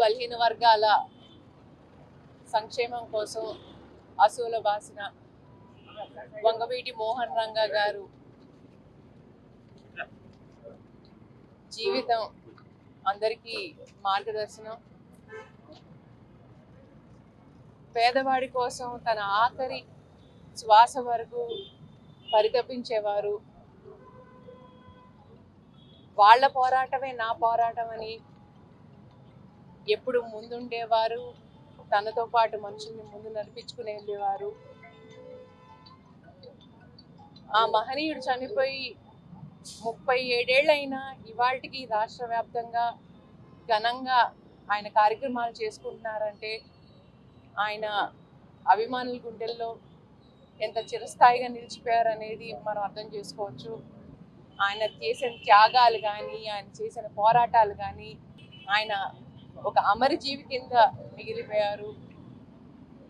బలహీన వర్గాల సంక్షేమం కోసం అసూల బాసిన వంగవీటి మోహన్ రంగా గారు జీవితం అందరికీ మార్గదర్శనం. పేదవాడి కోసం తన ఆఖరి శ్వాస వరకు పరితపించేవారు. వాళ్ళ పోరాటమే నా పోరాటం అని ఎప్పుడు ముందుండేవారు. తనతో పాటు మనుషుల్ని ముందు నడిపించుకుని వెళ్ళేవారు. ఆ మహనీయుడు చనిపోయి 37 ఏళ్ళైనా ఇవాళకి రాష్ట్ర వ్యాప్తంగా ఘనంగా ఆయన కార్యక్రమాలు చేసుకుంటున్నారంటే ఆయన అభిమానుల గుండెల్లో ఎంత చిరస్థాయిగా నిలిచిపోయారనేది మనం అర్థం చేసుకోవచ్చు. ఆయన చేసిన త్యాగాలు కానీ, ఆయన చేసిన పోరాటాలు కానీ, ఆయన ఒక అమరజీవి కింద మిగిలిపోయారు.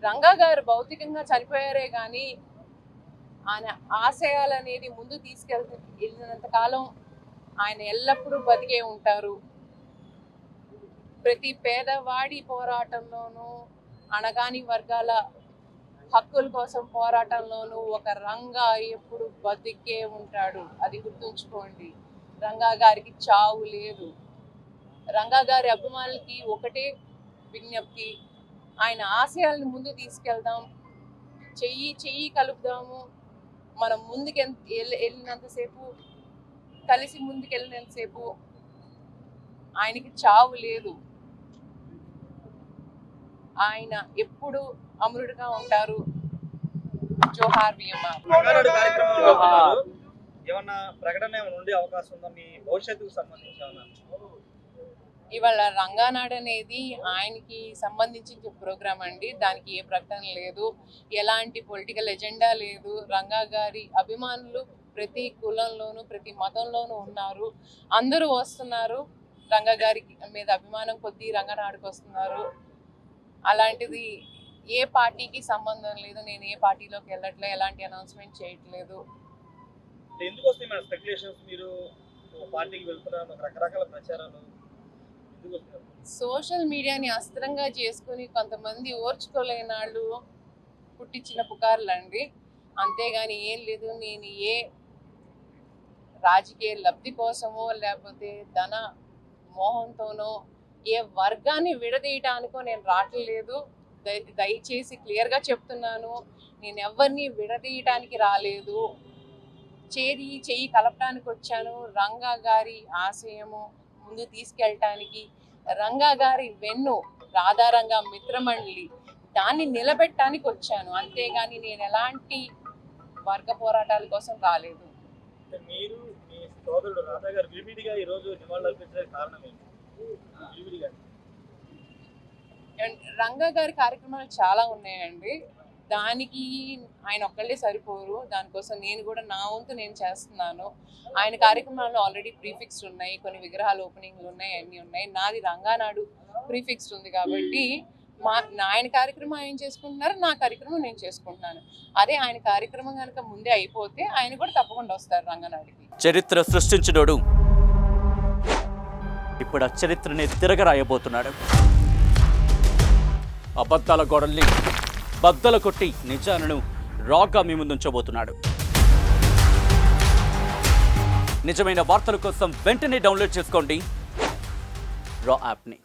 రంగా గారు భౌతికంగా చనిపోయారే కానీ ఆయన ఆశయాలు అనేది ముందు వెళ్ళినంత కాలం ఆయన ఎల్లప్పుడూ బతికే ఉంటారు. ప్రతి పేదవాడి పోరాటంలోనూ, అణగాని వర్గాల హక్కుల కోసం పోరాటంలోనూ ఒక రంగా ఎప్పుడు బతికే ఉంటాడు. అది గుర్తుంచుకోండి. రంగా గారికి చావు లేదు. రంగా గారి అభిమానులకి ఒకటే విజ్ఞప్తి, ఆయన ఆశయాలను ముందు తీసుకెళ్దాం, చెయ్యి కలుపుదాము. మనం ముందుకు వెళ్ళినంతసేపు, కలిసి ముందుకెళ్ళినంతసేపు ఆయనకి చావు లేదు. ఆయన ఎప్పుడు అమరుడుగా ఉంటారు. జోహార్ బిఎంఆర్. ఏమన్నా ప్రకటన ఉండే అవకాశం ఉందా మీ భవిష్యత్తుకు సంబంధించి? ఇవాళ రంగానాడు అనేది ఆయనకి సంబంధించిన ప్రోగ్రామ్ అండి. దానికి ఏ ప్రకటన లేదు, ఎలాంటి పొలిటికల్ ఎజెండా లేదు. రంగా గారి అభిమానులు ప్రతి కులంలోనూ ప్రతి మతంలోనూ ఉన్నారు. అందరూ వస్తున్నారు. రంగా గారి మీద అభిమానం కొద్దీ రంగనాడుకు వస్తున్నారు. అలాంటిది ఏ పార్టీకి సంబంధం లేదు. నేను ఏ పార్టీలోకి వెళ్ళట్లేదు, ఎలాంటి అనౌన్స్మెంట్ చేయట్లేదు. ఎందుకు వస్తాయి మేడం స్పెక్యులేషన్స్? మీరు పార్టీకి వెళ్తున్నారు, రకరకాల ప్రచారాలు. సోషల్ మీడియాని అస్త్రంగా చేసుకుని కొంతమంది ఓర్చుకోలేని వాళ్ళు పుట్టించిన పుకార్లు అండి. అంతేగాని ఏం లేదు. నేను ఏ రాజకీయ లబ్ధి కోసమో లేకపోతే ధన మోహంతోనో ఏ వర్గాన్ని విడదీయటానికో నేను రావట్లేదు. దయచేసి క్లియర్గా చెప్తున్నాను, నేను ఎవరిని విడదీయటానికి రాలేదు. చెయ్యి కలపడానికి వచ్చాను. రంగా గారి ఆశయము ముందు తీసుకెళ్ళటానికి, రంగా గారి వెన్ను రాధారంగా మిత్రమండలి దాన్ని నిలబెట్టడానికి వచ్చాను. అంతేగాని నేను ఎలాంటి వర్గ పోరాటాల కోసం రాలేదు. మీరు మీ సోదరుడు రాధా గారు విడివిడిగా ఈ రోజు నివాళులు అర్పించడానికి కారణం ఏంటి? రంగా గారి కార్యక్రమాలు చాలా ఉన్నాయండి. దానికి ఆయన ఒక్కళ్ళే సరిపోరు. దానికోసం నేను కూడా నా వంతు నేను చేస్తున్నాను. ఆయన కార్యక్రమాల్లో ఆల్రెడీ ప్రీఫిక్స్డ్ ఉన్నాయి, కొన్ని విగ్రహాలు ఓపెనింగ్లు ఉన్నాయి, అన్నీ ఉన్నాయి. నాది రంగానాడు ప్రీఫిక్స్డ్ ఉంది కాబట్టి ఆయన కార్యక్రమం ఆయన చేసుకుంటున్నారు, నా కార్యక్రమం నేను చేసుకుంటున్నాను. అదే ఆయన కార్యక్రమం కనుక ముందే అయిపోతే ఆయన కూడా తప్పకుండా వస్తారు రంగనాడికి. చరిత్ర సృష్టించినోడు ఇప్పుడు ఆ చరిత్రని తిరగరాయబోతున్నాడు. అబద్ధాల గోడల్ని బద్దలు కొట్టి నిజాలను రాగా మీ ముందుంచబోతున్నాడు. నిజమైన వార్తల కోసం వెంటనే డౌన్లోడ్ చేసుకోండి రా యాప్ని.